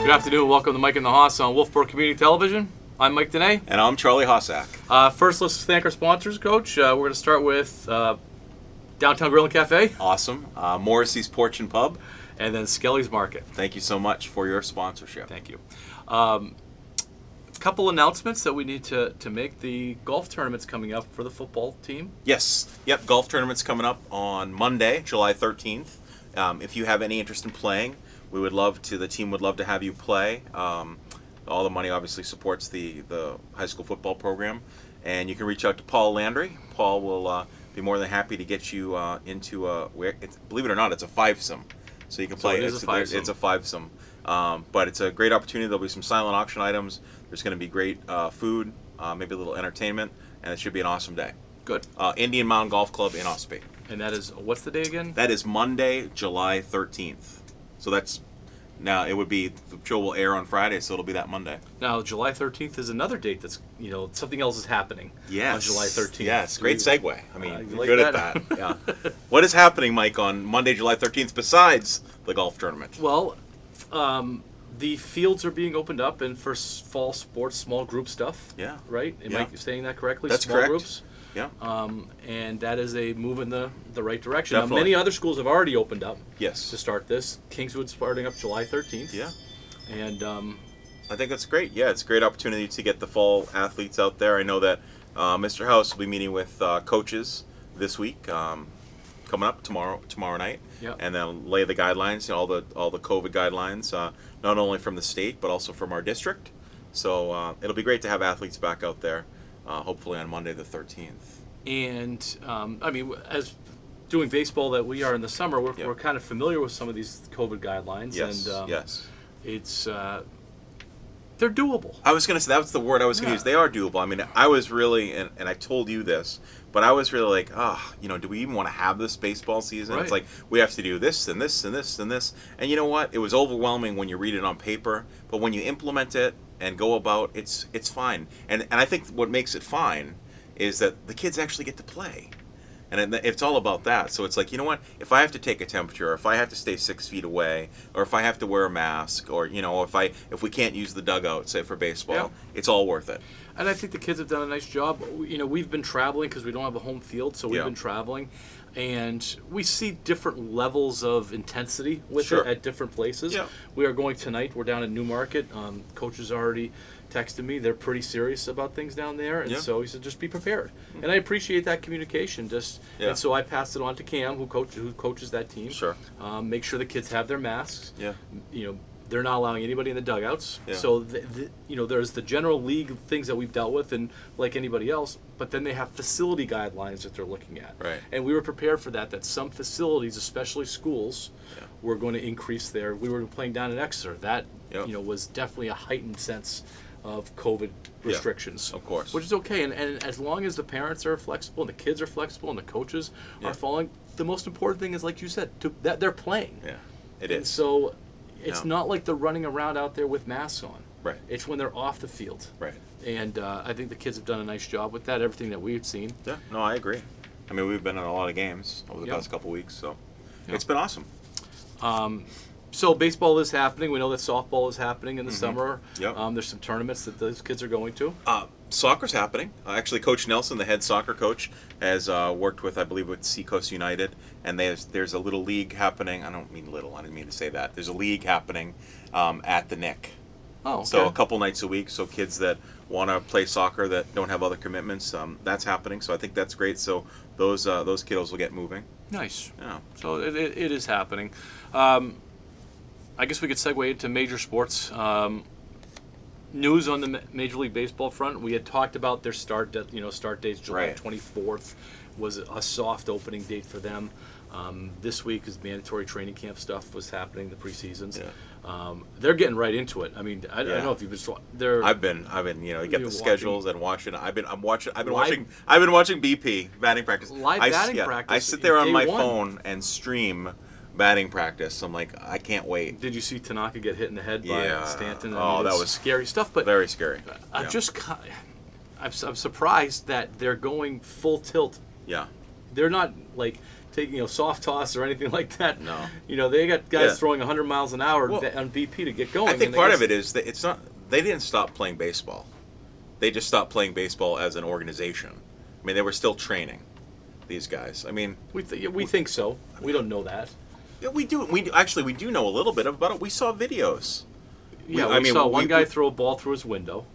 Good afternoon. Welcome to Mike and the Hoss on Wolfeboro Community Television. I'm Mike Danais. And I'm Charlie Hossack. First, let's thank our sponsors, Coach. We're going to start with Downtown Grill and Cafe. Awesome. Morrissey's Porch and Pub. And then Skelly's Market. Thank you so much for your sponsorship. Thank you. A couple announcements that we need to make. The golf tournament's coming up for the football team. Yes. Yep. Golf tournament's coming up on Monday, July 13th. If you have any interest in playing, the team would love to have you play. All the money obviously supports the high school football program. And you can reach out to Paul Landry. Paul will be more than happy to get you into believe it or not, it's a five-some. So you can play. It's a five-some. But it's a great opportunity. There'll be some silent auction items. There's going to be great food, maybe a little entertainment, and it should be an awesome day. Good. Indian Mound Golf Club in Ospey. And that is, what's the day again? That is Monday, July 13th. So that's, now it would be, the show will air on Friday, so it'll be that Monday. Now, July 13th is another date that's, something else is happening on July 13th. Yes, great segue. I mean, you're like good that? at that. Yeah. What is happening, Mike, on Monday, July 13th besides the golf tournament? Well, the fields are being opened up and for fall sports, small group stuff. Yeah. Right? Am I saying that correctly? That's small correct. Groups. Yeah. And that is a move in the right direction. Definitely. Now, many other schools have already opened up Yes. to start this. Kingswood's starting up July 13th. Yeah. And I think that's great. Yeah, it's a great opportunity to get the fall athletes out there. I know that Mr. House will be meeting with coaches this week, coming up tomorrow night, and then lay the guidelines, all the COVID guidelines, not only from the state but also from our district. So it'll be great to have athletes back out there, hopefully on Monday the 13th. And I mean, as doing baseball that we are in the summer, we're kind of familiar with some of these COVID guidelines. Yes. And Yes. it's they're doable. I was going to say, that was the word I was going to use. They are doable. I mean, I was really, and I told you this, but I was really like, do we even want to have this baseball season? Right. It's like, we have to do this and this and this and this. And you know what? It was overwhelming when you read it on paper, but when you implement it and go about, it's fine. And I think what makes it fine is that the kids actually get to play. And it's all about that. So it's like, you know what? If I have to take a temperature, or if I have to stay 6 feet away, or if I have to wear a mask, or if we can't use the dugout, say for baseball, it's all worth it. And I think the kids have done a nice job. We've been traveling because we don't have a home field, so we've been traveling, and we see different levels of intensity with it at different places. Yeah. We are going tonight. We're down in Newmarket. Coaches already texted me. They're pretty serious about things down there, and so he said, just be prepared. And I appreciate that communication. And so I passed it on to Cam, who coaches that team. Sure. Make sure the kids have their masks. Yeah. They're not allowing anybody in the dugouts. Yeah. So, there's the general league things that we've dealt with, and like anybody else, but then they have facility guidelines that they're looking at. Right. And we were prepared for that some facilities, especially schools, were going to increase we were playing down in Exeter. That, was definitely a heightened sense of COVID restrictions. Of course. Which is okay. And as long as the parents are flexible and the kids are flexible and the coaches are following, the most important thing is, like you said, that they're playing. Yeah, it is. So it's not like they're running around out there with masks on. Right. It's when they're off the field. Right. And I think the kids have done a nice job with that, everything that we've seen. Yeah, no, I agree. I mean, we've been in a lot of games over the past couple weeks, so it's been awesome. So baseball is happening. We know that softball is happening in the summer. Yep. There's some tournaments that those kids are going to. Soccer's happening. Actually, Coach Nelson, the head soccer coach, has worked with, I believe, with Seacoast United, and there's a little league happening. I don't mean little. I didn't mean to say that. There's a league happening at the Nick. Oh, okay. So a couple nights a week. So kids that want to play soccer that don't have other commitments, that's happening. So I think that's great. So those kiddos will get moving. Nice. Yeah. So it is happening. I guess we could segue into major sports. News on the Major League Baseball front. We had talked about their start dates. July 24th was a soft opening date for them. This week is mandatory training camp stuff was happening, the preseasons. Yeah. They're getting right into it. I mean, I don't know if you've been. I've been, you get the schedules and watching. I've been watching BP batting practice. Live batting practice. I sit there on my phone and stream batting practice. I'm like, I can't wait. Did you see Tanaka get hit in the head by Stanton? I mean, that was scary stuff. But very scary. I'm surprised that they're going full tilt. Yeah. They're not like taking soft toss or anything like that. No. They got guys Yeah. throwing 100 miles an hour Well, on BP to get going. I think part of it is that it's not. They didn't stop playing baseball. They just stopped playing baseball as an organization. I mean, they were still training. These guys. I mean, we think so. We don't know that. yeah, we do. We do know a little bit about it. We saw videos. Yeah, we saw one guy throw a ball through his window.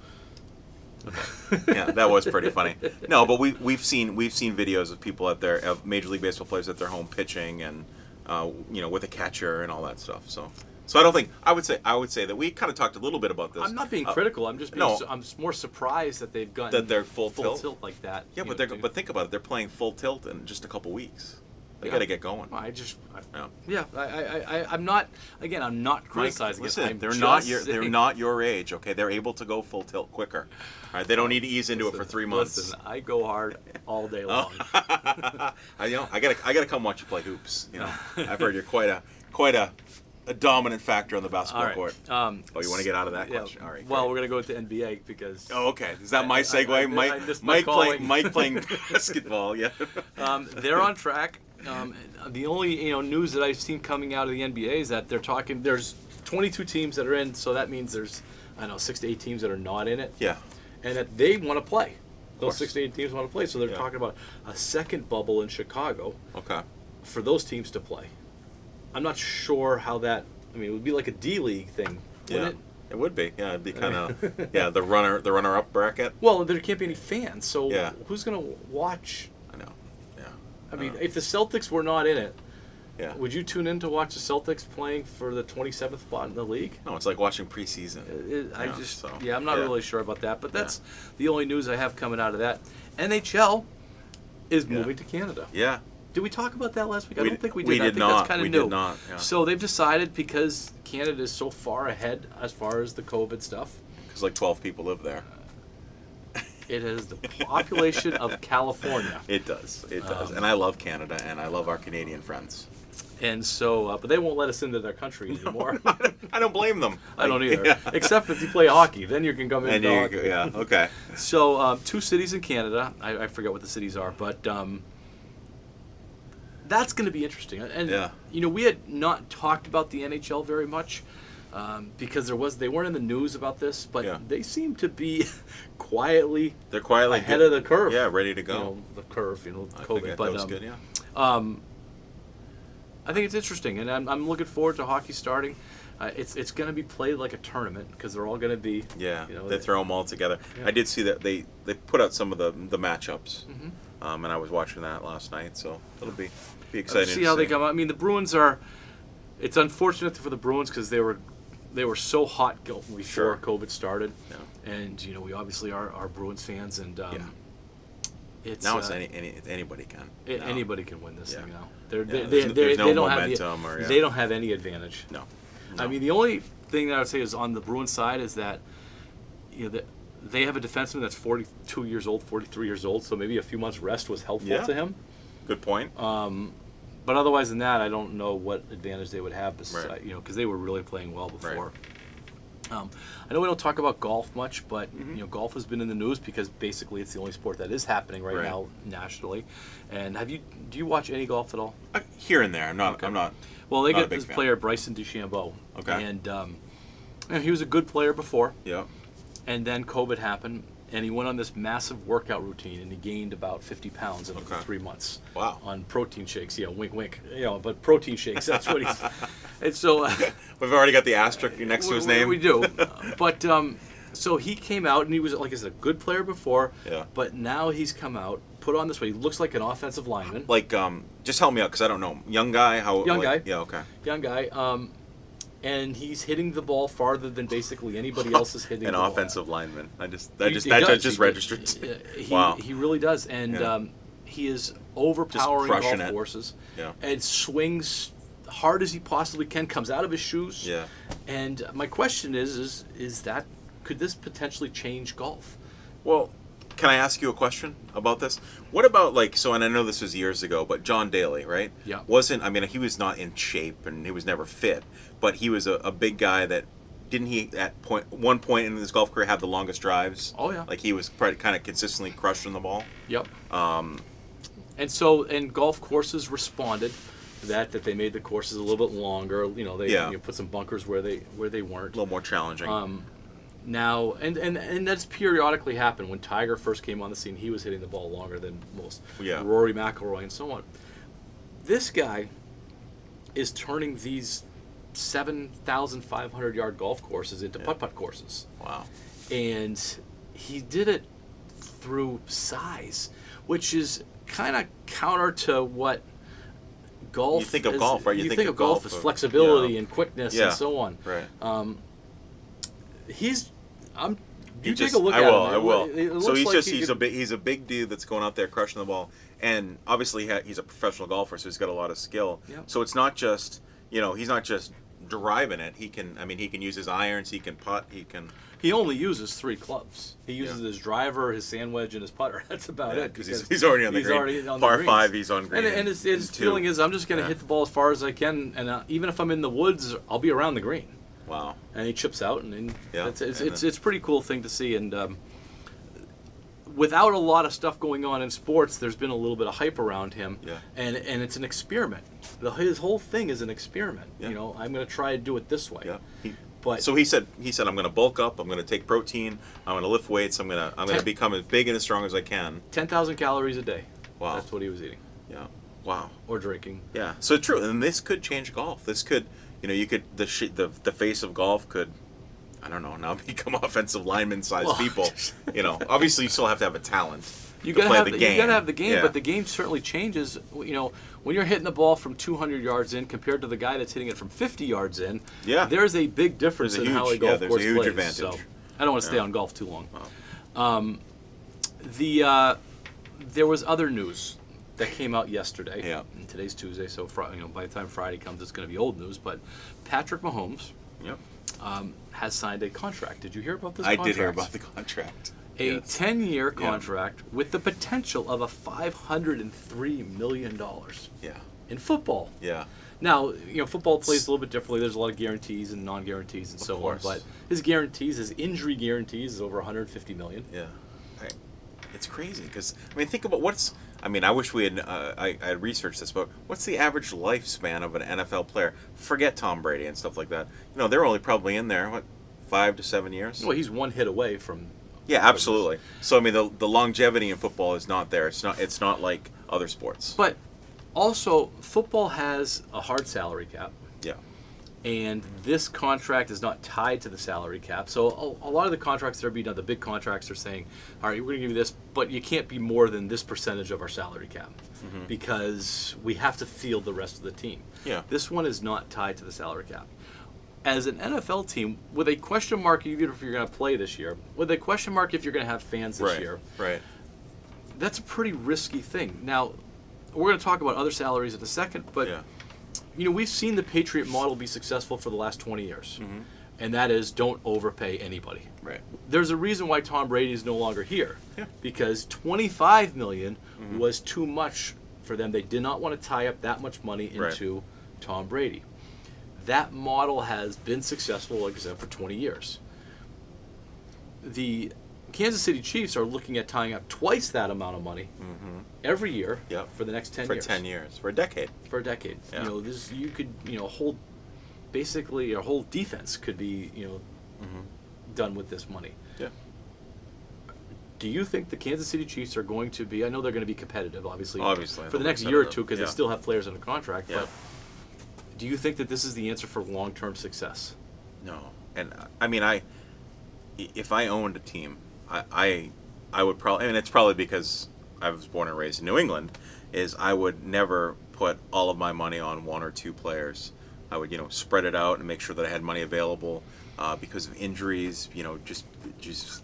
Yeah, that was pretty funny. No, but we've seen videos of people of Major League Baseball players at their home pitching and with a catcher and all that stuff. So I don't think I would say that we kind of talked a little bit about this. I'm not being critical. I'm just I'm more surprised that they've gotten that they're full tilt like that. Yeah, but think about it. They're playing full tilt in just a couple weeks. They got to get going. I'm not. Again, I'm not criticizing. Listen, they're not your age. Okay, they're able to go full tilt quicker. All right, they don't need to ease into it for 3 months. Listen, I go hard all day long. I gotta come watch you play hoops. I've heard you're quite a dominant factor on the basketball court. You want to get out of that question? All right. Well, we're gonna go to NBA because. Oh, okay. Is that my segue? Mike playing basketball. Yeah. They're on track. The only news that I've seen coming out of the NBA is that they're talking. There's 22 teams that are in, so that means there's 6 to 8 teams that are not in it. Yeah. And that they want to play. Those 6 to 8 teams want to play, so they're talking about a second bubble in Chicago. Okay. For those teams to play. I'm not sure how that. I mean, it would be like a D League thing, wouldn't it? It would be. Yeah, it'd be kind of the runner up bracket. Well, there can't be any fans, so Yeah. who's gonna watch? I know. Yeah. I mean, if the Celtics were not in it, yeah. would you tune in to watch the Celtics playing for the 27th spot in the league? No, it's like watching preseason. I'm not really sure about that, but that's the only news I have coming out of that. NHL is moving to Canada. Yeah. Did we talk about that last week? I don't think we did. We did I think not. That's kind of we new. did not. Yeah. So they've decided, because Canada is so far ahead as far as the COVID stuff. Because like 12 people live there. It has the population of California. It does. It does. And I love Canada, and I love our Canadian friends. And so, but they won't let us into their country anymore. I don't blame them. I don't either. Except if you play hockey, then you can come in. Yeah. Okay. So 2 cities in Canada. I forget what the cities are, but that's going to be interesting. And we had not talked about the NHL very much because they weren't in the news about this, but they seem to be quietly. They're quietly ahead of the curve. Yeah, ready to go. The curve, COVID. I think that was good. Yeah. I think it's interesting, and I'm looking forward to hockey starting. It's going to be played like a tournament because they're all going to be. Yeah, they throw them all together. Yeah. I did see that they put out some of the matchups, and I was watching that last night, so it'll be exciting. See how they come out. I mean, the Bruins are. It's unfortunate for the Bruins because they were so hot before COVID started, and we obviously are Bruins fans, and it's now it's anybody can. Anybody can win this thing now. There's no momentum they don't have any advantage. No. I mean, the only thing that I would say is on the Bruins side is that they have a defenseman that's 42 years old, 43 years old, so maybe a few months rest was helpful to him. Good point. But otherwise than that, I don't know what advantage they would have, because they were really playing well before. Right. I know we don't talk about golf much, but golf has been in the news because basically it's the only sport that is happening right now nationally. And do you watch any golf at all? Here and there. I'm not. Well, they get this player Bryson DeChambeau. Okay. And he was a good player before. Yeah. And then COVID happened, and he went on this massive workout routine, and he gained about 50 pounds in 3 months. Wow. On protein shakes. Yeah, wink, wink. But protein shakes. That's what he's. And so we've already got the asterisk next to his name. We do. But so he came out, and he was like I said, a good player before. Yeah. But now he's come out, put on this way. He looks like an offensive lineman. Like, just help me out because I don't know. Young guy. Young guy. Yeah. Okay. Young guy. And he's hitting the ball farther than basically anybody else is hitting the ball. An offensive lineman. That just registered. Wow. He really does, and he is overpowering golf courses. Yeah. And swings hard as he possibly can. Comes out of his shoes. Yeah. And my question is that could this potentially change golf? Well, can I ask you a question about this? What about and I know this was years ago, but John Daly, right? Yeah. He was not in shape and he was never fit, but he was a big guy that, didn't he at one point in his golf career have the longest drives? Oh yeah. Like he was kind of consistently crushing the ball? Yep. And golf courses responded to that they made the courses a little bit longer. You know, they put some bunkers where they weren't. A little more challenging. Now, and that's periodically happened. When Tiger first came on the scene, he was hitting the ball longer than most. Yeah. Rory McIlroy and so on. This guy is turning these 7,500-yard golf courses into putt-putt courses. Wow. And he did it through size, which is kind of counter to what golf. You think of golf, right? You think of golf as flexibility and quickness and so on. Right. You take a look at him. I will. So he's like he's a big dude that's going out there crushing the ball, and obviously he's a professional golfer, so he's got a lot of skill. Yep. So it's not just he's not just driving it. He can use his irons. He can putt. He only uses 3 clubs. He uses his driver, his sand wedge, and his putter. That's about it. Because he's already on the green. Already on Par the 5, he's on green. And his feeling is, I'm just going to hit the ball as far as I can, and even if I'm in the woods, I'll be around the green. Wow. And he chips out, and it's a pretty cool thing to see. And without a lot of stuff going on in sports, there's been a little bit of hype around him. Yeah. And it's an experiment. His whole thing is an experiment. Yeah. You know, I'm going to try to do it this way. Yeah. So he said I'm going to bulk up. I'm going to take protein. I'm going to lift weights. I'm going to become as big and as strong as I can. 10,000 calories a day. Wow. That's what he was eating. Yeah. Wow. Or drinking. Yeah. So true. And this could change golf. This could, you could the face of golf could, I don't know, now become offensive lineman sized people. Obviously you still have to have a talent. You gotta have the game. You gotta have the game, Yeah. but the game certainly changes. When you're hitting the ball from 200 yards in compared to the guy that's hitting it from 50 yards in, there's a big difference in how a golf course plays. Advantage. So I don't want to stay on golf too long. Wow. There was other news that came out yesterday. Yeah. And today's Tuesday, so by the time Friday comes, it's going to be old news. But Patrick Mahomes has signed a contract. Did you hear about this contract? I did hear about the contract. A 10-year contract with the potential of a $503 million. Yeah. In football. Yeah. Now, football plays a little bit differently. There's a lot of guarantees and non-guarantees and so on. But his injury guarantees is over $150 million. Yeah. It's crazy because, think about I wish we had, I had researched this, but what's the average lifespan of an NFL player? Forget Tom Brady and stuff like that. They're only probably in there, 5 to 7 years? Well, he's one hit away from... Yeah, absolutely. So the longevity in football is not there. It's not like other sports. But also, football has a hard salary cap. Yeah. And this contract is not tied to the salary cap. So a lot of the contracts that are being done, the big contracts are saying, all right, we're going to give you this, but you can't be more than this percentage of our salary cap because we have to field the rest of the team. Yeah. This one is not tied to the salary cap. As an NFL team, with a question mark, even if you're going to play this year, with a question mark if you're going to have fans this year, that's a pretty risky thing. Now, we're going to talk about other salaries in a second, but we've seen the Patriot model be successful for the last 20 years, and that is don't overpay anybody. Right. There's a reason why Tom Brady is no longer here, because $25 million was too much for them. They did not want to tie up that much money into Tom Brady. That model has been successful, like I said, for 20 years. The Kansas City Chiefs are looking at tying up twice that amount of money every year for the next 10 years. For 10 years. For a decade. For a decade. Yeah. You could, basically your whole defense could be, done with this money. Yeah. Do you think the Kansas City Chiefs are going to be, I know they're going to be competitive, obviously for the next they'll year or two because they still have players under contract, Yeah. but do you think that this is the answer for long-term success? No. And if I owned a team, I would probably, and it's probably because I was born and raised in New England, is I would never put all of my money on 1 or 2 players. I would, spread it out and make sure that I had money available because of injuries, just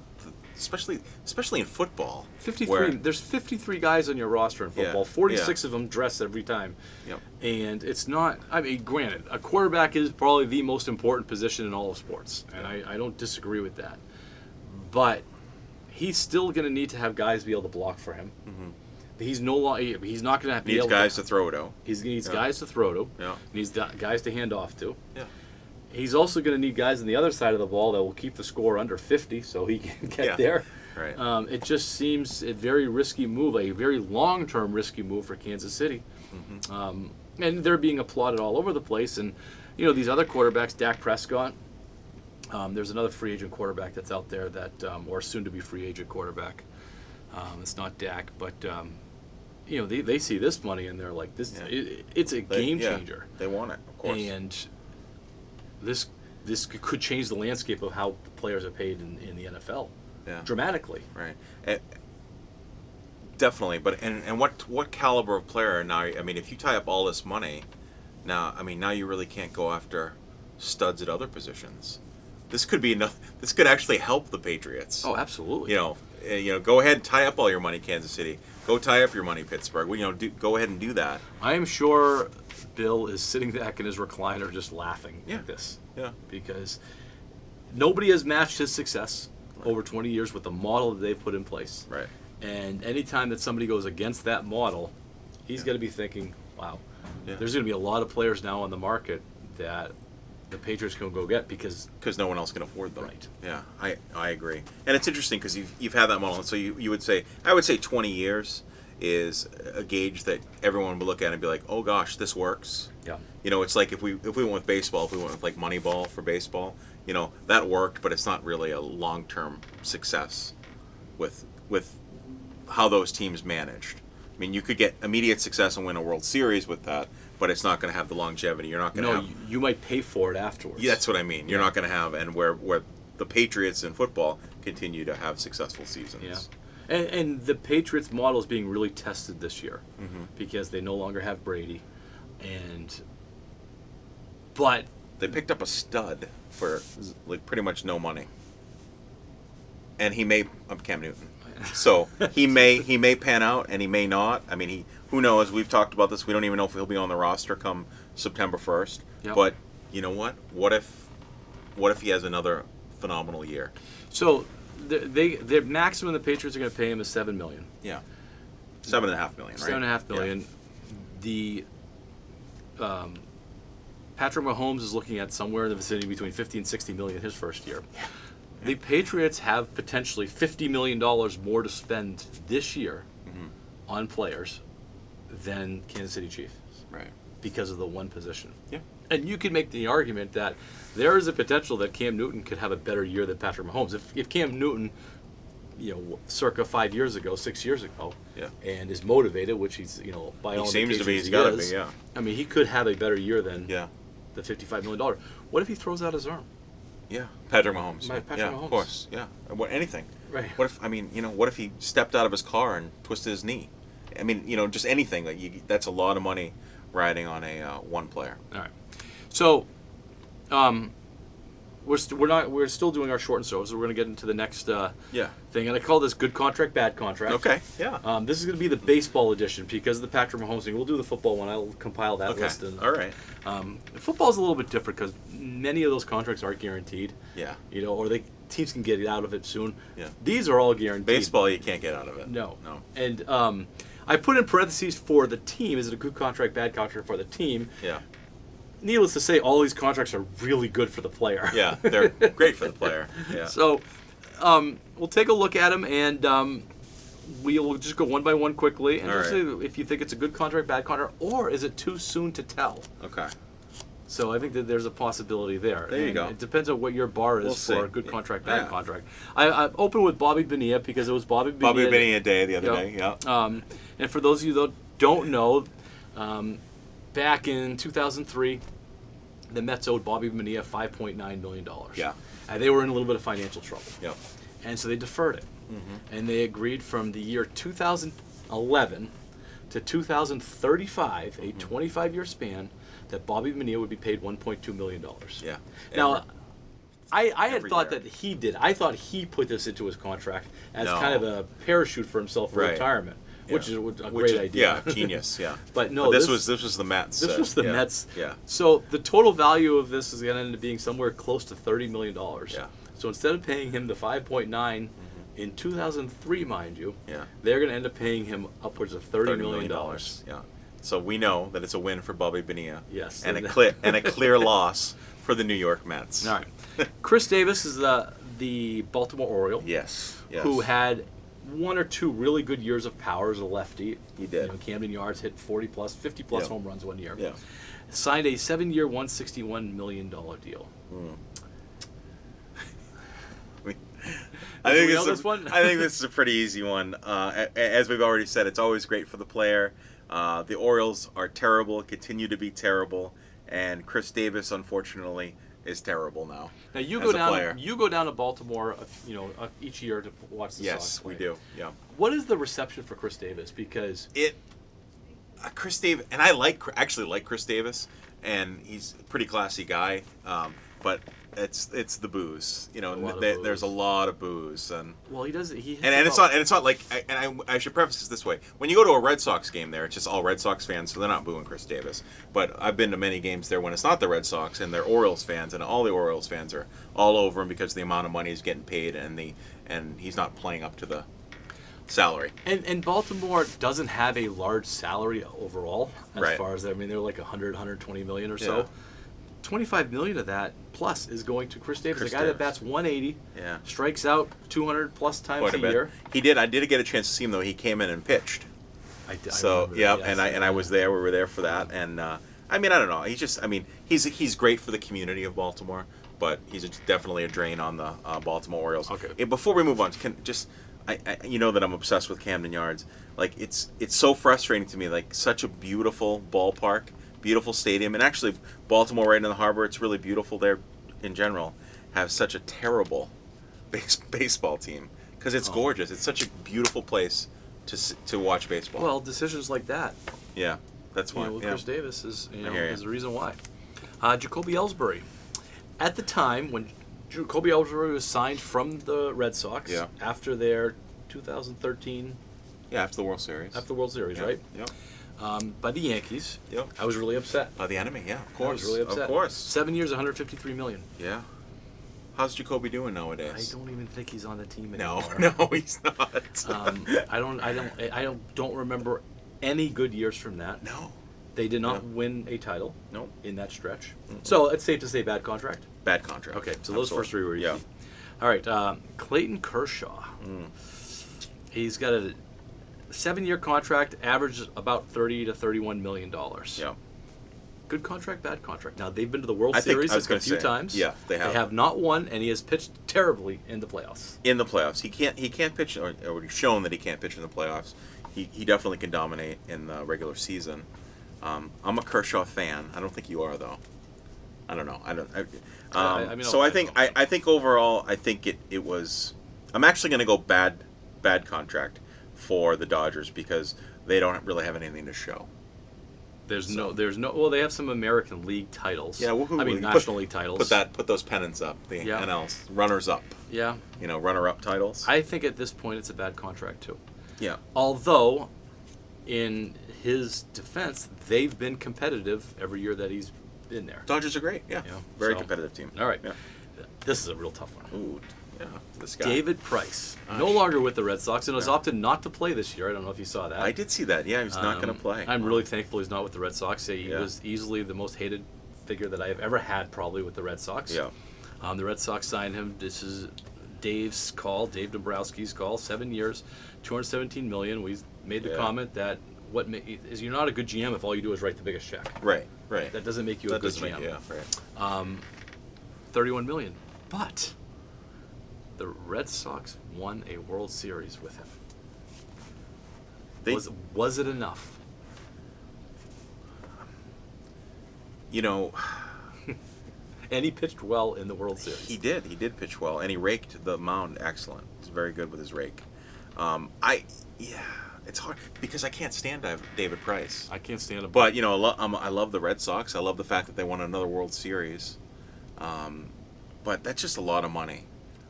especially in football. 53. There's 53 guys on your roster in football. 46 of them dress every time. Yep. And it's not. Granted, a quarterback is probably the most important position in all of sports, and I don't disagree with that. But he's still going to need to have guys be able to block for him. He's no longer. He's not going to have. Needs guys to throw to. He needs guys to throw to. Yeah. Needs guys to hand off to. Yeah. He's also going to need guys on the other side of the ball that will keep the score under 50 so he can get there. Right. It just seems a very risky move, a very long-term risky move for Kansas City. And they're being applauded all over the place. And, you know, these other quarterbacks, Dak Prescott, there's another free agent quarterback that's out there that, or soon-to-be free agent quarterback. It's not Dak, but, you know, they see this money and they're like, it's a game changer. They want it, of course. And this could change the landscape of how players are paid in the NFL dramatically. Right. Definitely. But and what caliber of player now? I mean, if you tie up all this money, now you really can't go after studs at other positions. This could be enough. This could actually help the Patriots. Oh, absolutely. You know, go ahead and tie up all your money, Kansas City. Go tie up your money, Pittsburgh. Well, go ahead and do that. I am sure Bill is sitting back in his recliner just laughing at this. Yeah. Because nobody has matched his success over 20 years with the model that they've put in place. Right. And anytime that somebody goes against that model, he's going to be thinking, wow, there's going to be a lot of players now on the market that the Patriots can go get because no one else can afford them. Right. Yeah, I agree. And it's interesting because you've had that model. And so you would say, I would say 20 years is a gauge that everyone would look at and be like, oh gosh, this works. Yeah. You know, it's like if we went with baseball, if we went with like Moneyball for baseball, you know, that worked, but it's not really a long-term success with how those teams managed. I mean, you could get immediate success and win a World Series with that, but it's not going to have the longevity. You're not going to have... you might pay for it afterwards. Yeah, that's what I mean. You're not going to have... And where the Patriots in football continue to have successful seasons. Yeah. And the Patriots model is being really tested this year because they no longer have Brady. But... They picked up a stud for like pretty much no money. And he may... Cam Newton. So he may pan out and he may not. I mean, who knows? We've talked about this. We don't even know if he'll be on the roster come September 1st. Yep. But you know what? What if he has another phenomenal year? So the maximum the Patriots are going to pay him is $7 million. Yeah, $7.5 million. Right? $7.5 million. Yeah. The Patrick Mahomes is looking at somewhere in the vicinity between $50 and $60 million his first year. Yeah. The Patriots have potentially $50 million more to spend this year on players than Kansas City Chiefs. Right. Because of the one position. Yeah. And you can make the argument that there is a potential that Cam Newton could have a better year than Patrick Mahomes. If Cam Newton, you know, circa 6 years ago, and is motivated, which he's, you know, by all seems to be, indications he's got to be, yeah. I mean, he could have a better year than the $55 million. What if he throws out his arm? Yeah, Patrick Mahomes. Patrick Mahomes. Of course. Yeah, anything. Right. What if what if he stepped out of his car and twisted his knee? I mean, you know, just anything. Like that's a lot of money riding on a one player. All right. So, we're still doing our short and so we're going to get into the next thing, and I call this good contract, bad contract. Okay. Yeah. This is going to be the baseball edition because of the Patrick Mahomes thing. We'll do the football one. I'll compile that list. All right. Football's a little bit different because many of those contracts aren't guaranteed. Yeah. You know, or teams can get out of it soon. Yeah. These are all guaranteed. Baseball, you can't get out of it. No. No. And I put in parentheses for the team. Is it a good contract, bad contract for the team? Yeah. Needless to say, all these contracts are really good for the player. Yeah, they're great for the player. Yeah. So, we'll take a look at them, and we'll just go one by one quickly, and just say if you think it's a good contract, bad contract, or is it too soon to tell? Okay. So I think that there's a possibility there. There you go. It depends on what your bar is We'll for see. a good contract, bad contract. I opened with Bobby Bonilla because it was Bobby Bonilla Day the other day. Yeah. And for those of you that don't know, back in 2003, the Mets owed Bobby Bonilla $5.9 million. Yeah. And they were in a little bit of financial trouble. Yep. And so they deferred it. And they agreed from the year 2011 to 2035, a 25-year span, that Bobby Bonilla would be paid $1.2 million. Yeah. Now, I had thought year. that he did. I thought he put this into his contract as No. kind of a parachute for himself for retirement, which is a great idea. Yeah, genius. Yeah. But no, this was the Mets. This was the Mets. Yeah. So the total value of this is going to end up being somewhere close to $30 million. Yeah. So instead of paying him the 5.9 in 2003, mind you, they're going to end up paying him upwards of $30 million. Yeah. So we know that it's a win for Bobby Bonilla. Yes. And a clear loss for the New York Mets. All right. Chris Davis is the Baltimore Oriole. Yes. Who had 1 or 2 really good years of power as a lefty. He did. You know, Camden Yards hit 40 plus, 50 plus Yeah. home runs one year. Yeah. Signed a 7-year, $161 million deal. I think this is a pretty easy one. As we've already said, it's always great for the player. The Orioles are terrible, continue to be terrible, and Chris Davis, unfortunately, is terrible now. Now you as go a down. player. You go down to Baltimore, each year to watch the Sox Yes, play. we do. Yeah. What is the reception for Chris Davis? Because Chris Davis, and I actually like Chris Davis, and he's a pretty classy guy. But it's the booze. You know, there's a lot of booze, and well, he does. He and it's not like. I should preface this way: when you go to a Red Sox game, there it's just all Red Sox fans, so they're not booing Chris Davis. But I've been to many games there when it's not the Red Sox and they're Orioles fans, and all the Orioles fans are all over him because of the amount of money he's getting paid, and he's not playing up to the salary. And Baltimore doesn't have a large salary overall as Right. far as they're like 120 million or so. Yeah. 25 million of that plus is going to Chris Davis, Chris a guy that Davis. bats 180, Yeah. strikes out 200 plus times Quite a a bit. year. He did. I did get a chance to see him though. He came in and pitched. I So remember yeah, that, yes. and I was there. We were there for that, and I mean I don't know. He's great for the community of Baltimore, but he's definitely a drain on the Baltimore Orioles. Okay. Before we move on, you know that I'm obsessed with Camden Yards. Like it's so frustrating to me. Like such a beautiful ballpark, beautiful stadium, and actually Baltimore right in the harbor. It's really beautiful there in general. Have such a terrible baseball team because it's gorgeous. It's such a beautiful place to watch baseball. Well, decisions like that, Yeah, that's why. with Yeah. Chris Davis is I hear ya. is the reason why. JACOBY ELLSBURY, at the time when JACOBY ELLSBURY was signed from the Red Sox Yeah. after their 2013 Yeah, after the World Series. after the World Series, Yeah. right? Yep. By the Yankees. Yep. I was really upset. The enemy. Yeah, of I course. was really upset. Of course. 7 years, 153 million. Yeah. How's Jacoby doing I nowadays? don't even think he's on the team No, anymore. no, he's not. I don't remember any good years from that. No. They did not Yeah. win a title No. in that stretch. So it's safe to say bad contract. Bad contract. Okay, so those first three were easy. Yeah. All right, Clayton Kershaw. He's got a 7-year contract, averages about $30 to $31 million. Yeah. Good contract, bad contract. Now they've been to the World I think- Series I was a gonna few say, times. yeah, they have. They have not won, and he has pitched terribly in the playoffs. In the playoffs, he can't pitch, or he's shown that he can't pitch in the playoffs. He definitely can dominate in the regular season. I'm a Kershaw fan. I don't think you are though. I don't know. I think overall, I think it was. I'm actually going to go bad contract for the Dodgers because they don't really have anything to show. There's no. Well, they have some American League titles. Yeah, National League titles. Put those pennants up. The Yeah. NLs, runners up. Yeah. Runner-up titles. I think at this point it's a bad contract too. Yeah. Although, in his defense, they've been competitive every year that he's been there. Dodgers are great. Yeah. Yeah, Very so- competitive team. All right. Yeah. This is a real tough one. Ooh. Yeah. This guy. David Price, Gosh. no longer with the Red Sox, and has Yeah. opted not to play this year. I don't know if you saw that. I did see that. Yeah, he's not going to play. I'm really thankful he's not with the Red Sox. He Yeah. was easily the most hated figure that I have ever had, probably with the Red Sox. Yeah. The Red Sox signed him. This is Dave's call, Dave Dombrowski's call. 7 years, $217 million. We made the Yeah. comment that is you're not a good GM if all you do is write the biggest check. Right. That doesn't make you a good GM. Yeah. Right. $31 million, but the Red Sox won a World Series with him. Was it enough? And he pitched well in the World Series. He did. He did pitch well, and he raked the mound excellent. He's very good with his rake. It's hard because I can't stand David Price. I can't stand him. But I love the Red Sox. I love the fact that they won another World Series. But that's just a lot of money.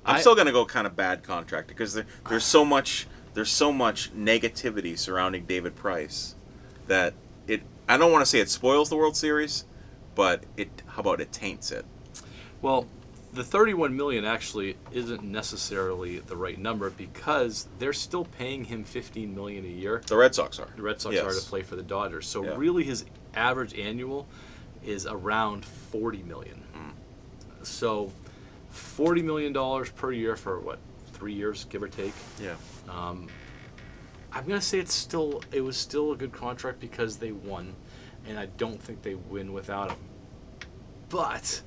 I'm still gonna go kind of bad contract because there's so much negativity surrounding David Price that I don't want to say it spoils the World Series, but how about it taints it? Well, the $31 million actually isn't necessarily the right number because they're still paying him $15 million a year. The Red Sox are. The Red Sox Yes. are to play for the Dodgers. So Yeah. really his average annual is around $40 million. So $40 million per year for what, 3 years, give or take. Yeah. I'm gonna say it was still a good contract because they won, and I don't think they win without him. But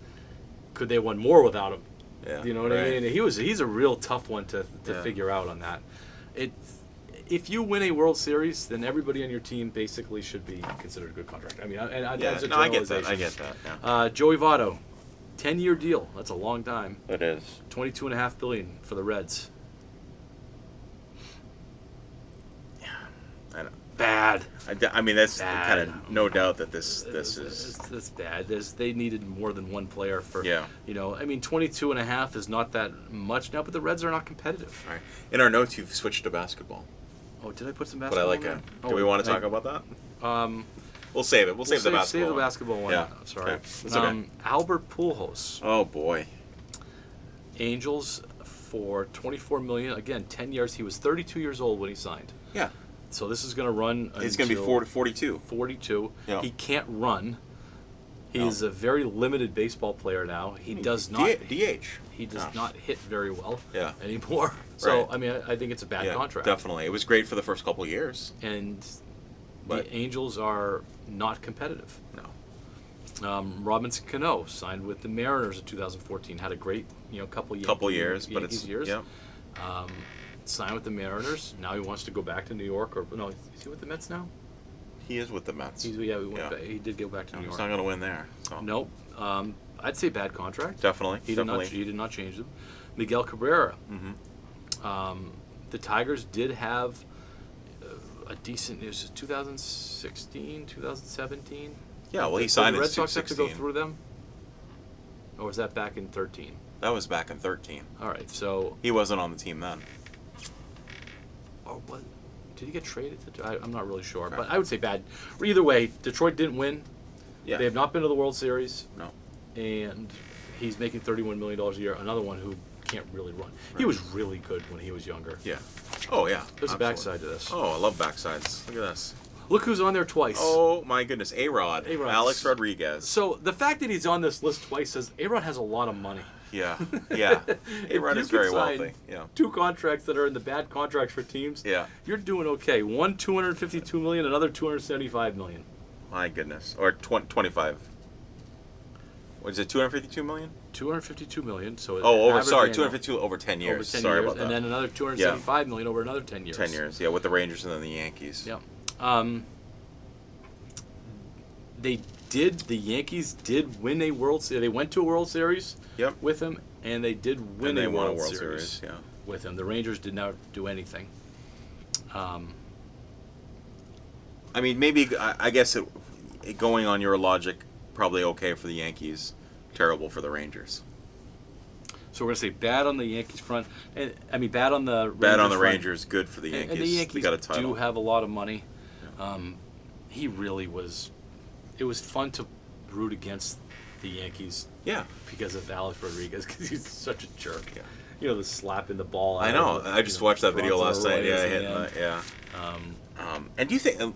could they have won more without him? Yeah. You know what I mean? He's a real tough one to figure out on that. If you win a World Series, then everybody on your team basically should be considered a good contract. I mean, that's a I get generalization. that. I get that. Yeah. Joey Votto, 10-year deal. That's a long time. It is. $22.5 billion for the Reds. I know. Bad. I mean, that's Bad. kind of no doubt that this is. That's bad. They needed more than one player for. Yeah. You know, I mean, 22.5 is not that much now, but the Reds are not competitive. All right. In our notes, you've switched to basketball. Oh, did I put some But I basketball? like in there? it. Do we want to talk about that? We'll save it. We'll save the basketball. Save the basketball one. Yeah. Sorry. Okay. That's okay. Albert Pujols. Oh boy. Angels for $24 million. Again, 10 years. He was 32 years old when he signed. Yeah. So this is going to run. He's going to be 42. 42. Yeah. He can't run. He's a very limited baseball player now. He does not DH. He does not hit very well anymore. Right. So I mean, I think it's a bad contract. Definitely. It was great for the first couple of years. And But the Angels are not competitive. No. Robinson Cano signed with the Mariners in 2014. Had a great couple years, but it's years. Yeah. Signed with the Mariners. Now he wants to go back to New York. Or no, is he with the Mets now? He is with the Mets. He did go back to New York. He's not going to win there. So. Nope. I'd say bad contract. Definitely. He did not change them. Miguel Cabrera. Mm-hmm. The Tigers did have a decent. It was 2016, 2017. Yeah, well, he signed in 2016. Did the Red Sox have to go through them? Or was that back in 13? That was back in 13. All right, so he wasn't on the team then. Or what? Did he get traded? I'm not really sure, but I would say bad. Either way, Detroit didn't win. Yeah. They have not been to the World Series. No. And he's making $31 million a year. Another one who can't really run. Right. He was really good when he was younger. Yeah. Oh, yeah. There's a backside to this. Oh, I love backsides. Look at this. Look who's on there twice. Oh, my goodness. A-Rod. Alex Rodriguez. So the fact that he's on this list twice says A-Rod has a lot of money. Yeah. Yeah. A-Rod is very wealthy. Yeah. 2 contracts that are in the bad contracts for teams. Yeah. You're doing okay. One $252 million, another $275 million. My goodness. Or 25. What is it? 252 million? 252 million. So 252 over 10 years. Over 10 sorry years, about that. And then another 275 million over another 10 years. 10 years. Yeah, with the Rangers and then the Yankees. Yeah. The Yankees did win a World Series. They went to a World Series with him, and they did win a World Series with him. The Rangers did not do anything. I mean, maybe, I guess, going on your logic, probably okay for the Yankees, terrible for the Rangers. So we're going to say bad on the Yankees front. And I mean, bad on the Rangers Bad on the front. Rangers, good for the Yankees. And the Yankees they got a title. do have a lot of money. He really was. It was fun to root against the Yankees. Yeah. Because of Alex Rodriguez, because he's such a jerk. Yeah. You know, the slapping the ball out. I know. I just watched that video last night. Yeah. And do you think?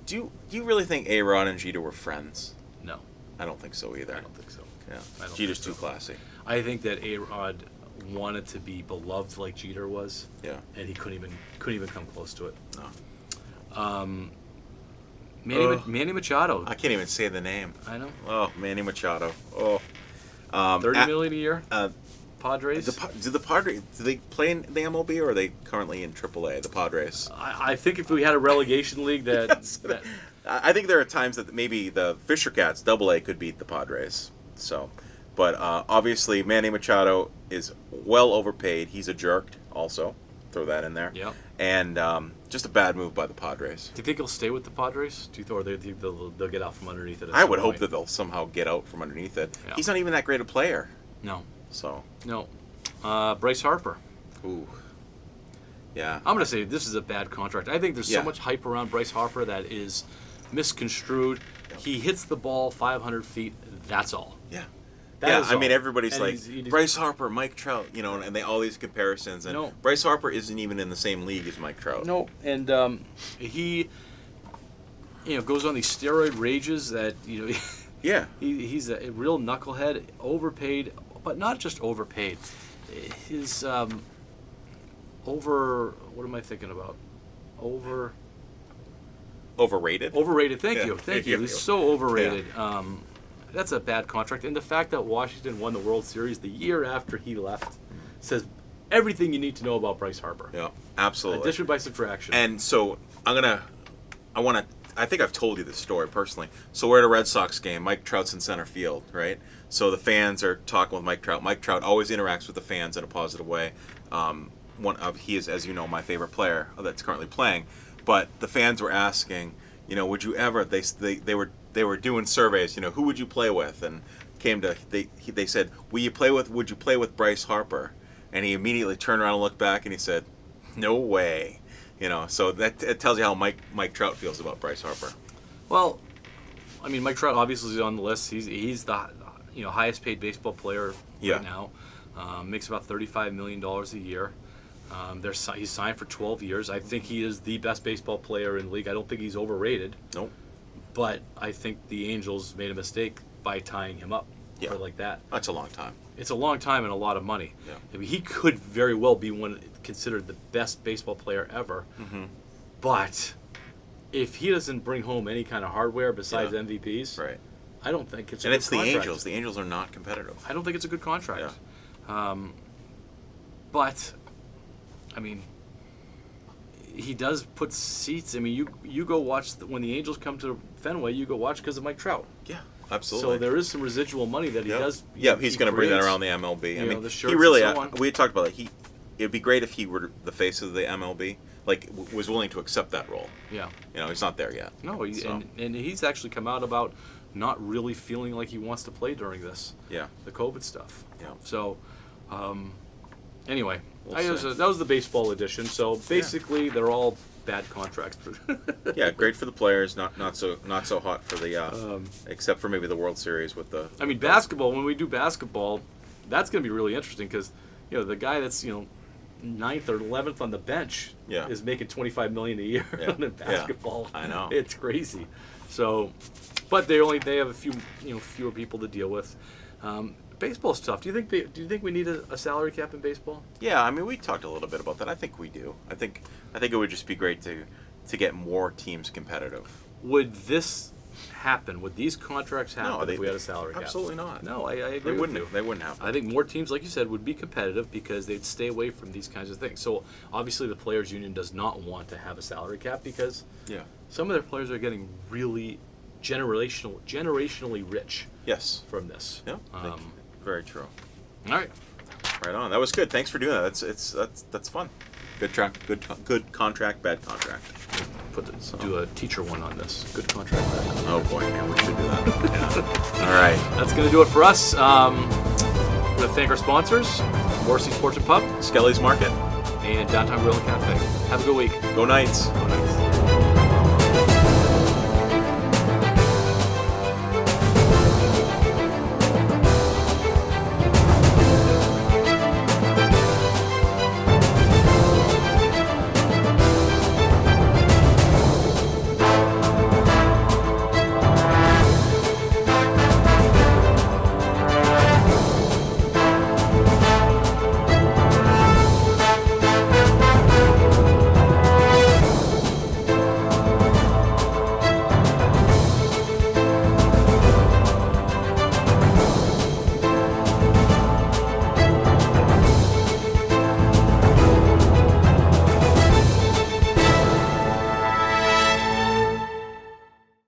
Do you really think A-Rod and Jeter were friends? No. I don't think so either. I don't think so. Yeah. Jeter's too classy. I think that A-Rod wanted to be beloved like Jeter was. Yeah. And he couldn't even come close to it. No. Manny Machado. I can't even say the name. I know. Oh, Manny Machado. Oh. $30 million a year. Padres. Do the Padres? Do they play in the MLB or are they currently in AAA? The Padres. I think if we had a relegation league that, yes. I think there are times that maybe the Fisher Cats AA could beat the Padres. So, but obviously Manny Machado is well overpaid. He's a jerk. Also, throw that in there. Yeah. And just a bad move by the Padres. Do you think he'll stay with the Padres? Do you think, or do you think they'll get out from underneath it? I would hope that they'll somehow get out from underneath it. Yeah. He's not even that great a player. No. So. No. Bryce Harper. Ooh. Yeah. I'm going to say this is a bad contract. I think there's so much hype around Bryce Harper that is misconstrued. Yeah. He hits the ball 500 feet. That's all. Yeah. I mean, everybody's like, Bryce Harper, Mike Trout, you know, and all these comparisons. And Bryce Harper isn't even in the same league as Mike Trout. No, and he, goes on these steroid rages that, yeah. He's a real knucklehead, overpaid, but not just overpaid. His what am I thinking about? Overrated. Thank you. He's so overrated. Yeah. That's a bad contract, and the fact that Washington won the World Series the year after he left says everything you need to know about Bryce Harper. Yeah, absolutely. Addition by subtraction. And so I think I've told you this story personally. So we're at a Red Sox game. Mike Trout's in center field, right? So the fans are talking with Mike Trout. Mike Trout always interacts with the fans in a positive way. He is, as you know, my favorite player that's currently playing. But the fans were asking, would you ever? They were doing surveys. Who would you play with? And they said, would you play with Bryce Harper? And he immediately turned around and looked back and he said, no way. So it tells you how Mike Trout feels about Bryce Harper. Well, I mean, Mike Trout obviously is on the list. He's the highest paid baseball player right now. Makes about $35 million a year. He's signed for 12 years. I think he is the best baseball player in the league. I don't think he's overrated. Nope. But I think the Angels made a mistake by tying him up for like that. That's a long time. It's a long time and a lot of money. Yeah. I mean, he could very well be considered the best baseball player ever. Mm-hmm. But if he doesn't bring home any kind of hardware besides MVPs, right? I don't think it's. And a it's good the contract. Angels. The Angels are not competitive. I don't think it's a good contract. Yeah. But I mean, he does put seats. I mean, you go watch when the Angels come to Fenway. You go watch because of Mike Trout. Yeah, absolutely. So there is some residual money that he does. Yeah, he's going to bring that around the MLB. I mean, the shirts he really. and so on. We had talked about it. It'd be great if he were the face of the MLB. Like, was willing to accept that role. Yeah. He's not there yet. No, and he's actually come out about not really feeling like he wants to play during this. Yeah. The COVID stuff. Yeah. So, anyway, We'll see. that was the baseball edition. So basically, they're all bad contracts. Yeah, great for the players. Not so hot for the except for maybe the World Series with the. I mean, basketball. When we do basketball, that's going to be really interesting because the guy that's 9th or 11th on the bench is making $25 million a year in basketball. Yeah, I know. It's crazy. So, but they have a few fewer people to deal with. Baseball's tough. Do you think we need a salary cap in baseball? Yeah, I mean, we talked a little bit about that. I think we do. I think it would just be great to get more teams competitive. Would this happen? Would these contracts happen if we had a salary cap? Absolutely not. No, I agree. They wouldn't happen. I think more teams, like you said, would be competitive because they'd stay away from these kinds of things. So obviously, the players' union does not want to have a salary cap because some of their players are getting really generationally rich. Yes. From this. Yeah. Very true. All right. Right on. That was good. Thanks for doing that. That's fun. Good contract, bad contract. Do a teacher one on this. Good contract, bad contract. Oh boy, man, we should do that. Yeah. All right. That's gonna do it for us. We're gonna thank our sponsors: Morrissey Sports and Pub, Skelly's Market, and Downtown Grill and Cafe. Have a good week. Go Knights. Go Knights.